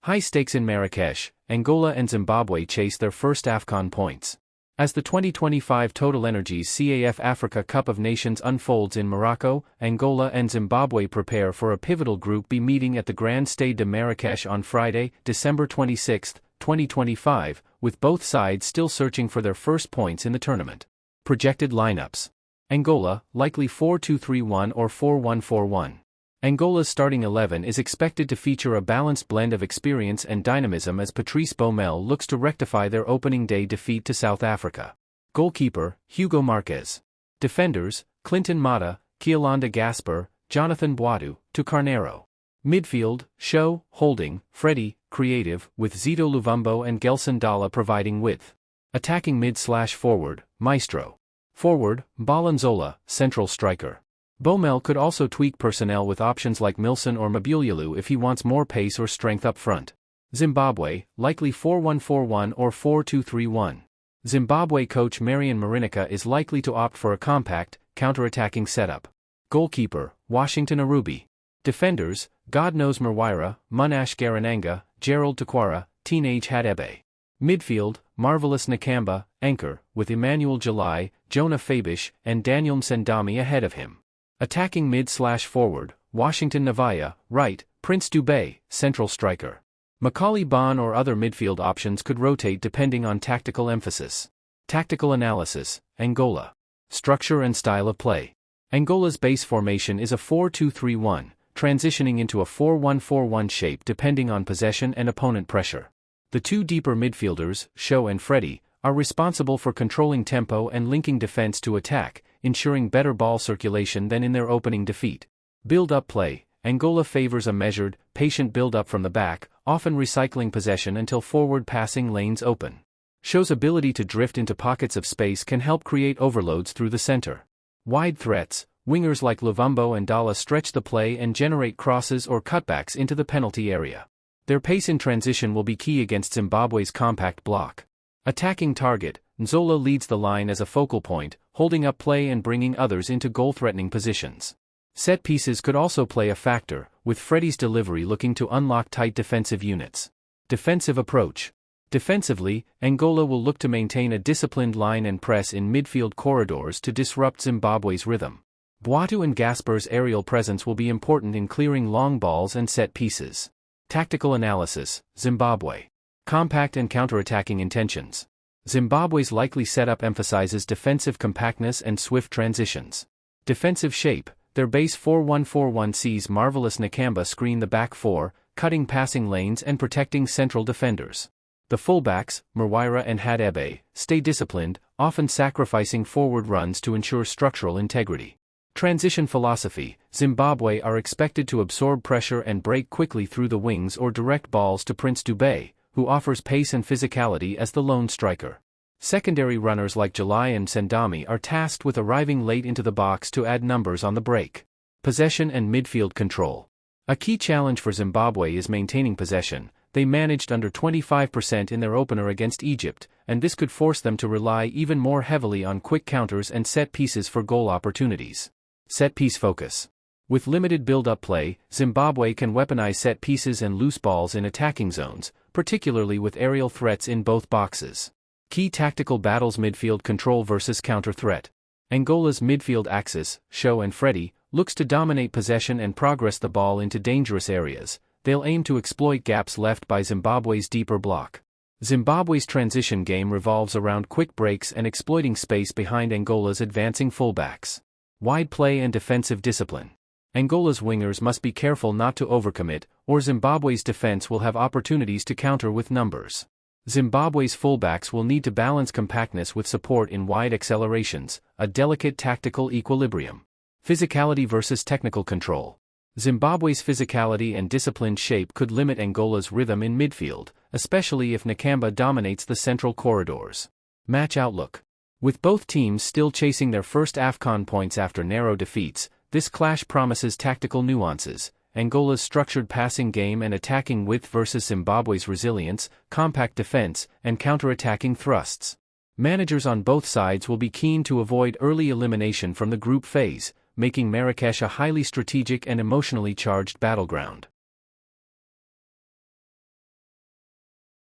High stakes in Marrakesh, Angola and Zimbabwe chase their first AFCON points. As the 2025 TotalEnergies CAF Africa Cup of Nations unfolds in Morocco, Angola and Zimbabwe prepare for a pivotal Group B meeting at the Grand Stade de Marrakesh on Friday, December 26, 2025, with both sides still searching for their first points in the tournament. Projected lineups. Angola, likely 4-2-3-1 or 4-1-4-1. Angola's starting 11 is expected to feature a balanced blend of experience and dynamism as Patrice Baumel looks to rectify their opening day defeat to South Africa. Goalkeeper, Hugo Marques. Defenders, Clinton Mata, Kialanda Gasper, Jonathan Boadu, Carneiro. Midfield, Show, Holding, Freddy, Creative, with Zito Luvumbo and Gelson Dalla providing width. Attacking mid/forward, Maestro. Forward, Balanzola, central striker. Baumel could also tweak personnel with options like Milson or Mabulyalu if he wants more pace or strength up front. Zimbabwe, likely 4-1-4-1 or 4-2-3-1. Zimbabwe coach Marian Marinica is likely to opt for a compact, counter-attacking setup. Goalkeeper, Washington Arubi. Defenders, Godknows Murwira, Munash Garananga, Gerald Takwara, Teenage Hadebe. Midfield, Marvelous Nakamba, anchor, with Emmanuel Jalai, Jonah Fabish, and Daniel Msendami ahead of him. Attacking mid/forward, Washington Navaya, right, Prince Dubé, central striker. Macaulay Bonne or other midfield options could rotate depending on tactical emphasis. Tactical analysis, Angola. Structure and style of play. Angola's base formation is a 4-2-3-1, transitioning into a 4-1-4-1 shape depending on possession and opponent pressure. The two deeper midfielders, Show and Freddy, are responsible for controlling tempo and linking defense to attack, ensuring better ball circulation than in their opening defeat. Build-up play. Angola favors a measured, patient build-up from the back, often recycling possession until forward passing lanes open. Show's ability to drift into pockets of space can help create overloads through the center. Wide threats. Wingers like Luvumbo and Dalla stretch the play and generate crosses or cutbacks into the penalty area. Their pace in transition will be key against Zimbabwe's compact block. Attacking target. Nzola leads the line as a focal point, holding up play and bringing others into goal-threatening positions. Set pieces could also play a factor, with Freddy's delivery looking to unlock tight defensive units. Defensive approach. Defensively, Angola will look to maintain a disciplined line and press in midfield corridors to disrupt Zimbabwe's rhythm. Boadu and Gasper's aerial presence will be important in clearing long balls and set pieces. Tactical analysis, Zimbabwe. Compact and counter-attacking intentions. Zimbabwe's likely setup emphasizes defensive compactness and swift transitions. Defensive shape. Their base 4-1-4-1 sees Marvelous Nakamba screen the back four, cutting passing lanes and protecting central defenders. The fullbacks, Murwira and Hadebe, stay disciplined, often sacrificing forward runs to ensure structural integrity. Transition philosophy. Zimbabwe are expected to absorb pressure and break quickly through the wings or direct balls to Prince Dubé, who offers pace and physicality as the lone striker. Secondary runners like Jalai and Sendami are tasked with arriving late into the box to add numbers on the break. Possession and midfield control. A key challenge for Zimbabwe is maintaining possession. They managed under 25% in their opener against Egypt, and this could force them to rely even more heavily on quick counters and set pieces for goal opportunities. Set piece focus. With limited build-up play, Zimbabwe can weaponize set pieces and loose balls in attacking zones, particularly with aerial threats in both boxes. Key tactical battles: midfield control versus counter-threat. Angola's midfield axis, Show and Freddy, looks to dominate possession and progress the ball into dangerous areas. They'll aim to exploit gaps left by Zimbabwe's deeper block. Zimbabwe's transition game revolves around quick breaks and exploiting space behind Angola's advancing fullbacks. Wide play and defensive discipline. Angola's wingers must be careful not to overcommit, or Zimbabwe's defense will have opportunities to counter with numbers. Zimbabwe's fullbacks will need to balance compactness with support in wide accelerations, a delicate tactical equilibrium. Physicality versus technical control. Zimbabwe's physicality and disciplined shape could limit Angola's rhythm in midfield, especially if Nakamba dominates the central corridors. Match outlook. With both teams still chasing their first AFCON points after narrow defeats, this clash promises tactical nuances: Angola's structured passing game and attacking width versus Zimbabwe's resilience, compact defense, and counter-attacking thrusts. Managers on both sides will be keen to avoid early elimination from the group phase, making Marrakesh a highly strategic and emotionally charged battleground.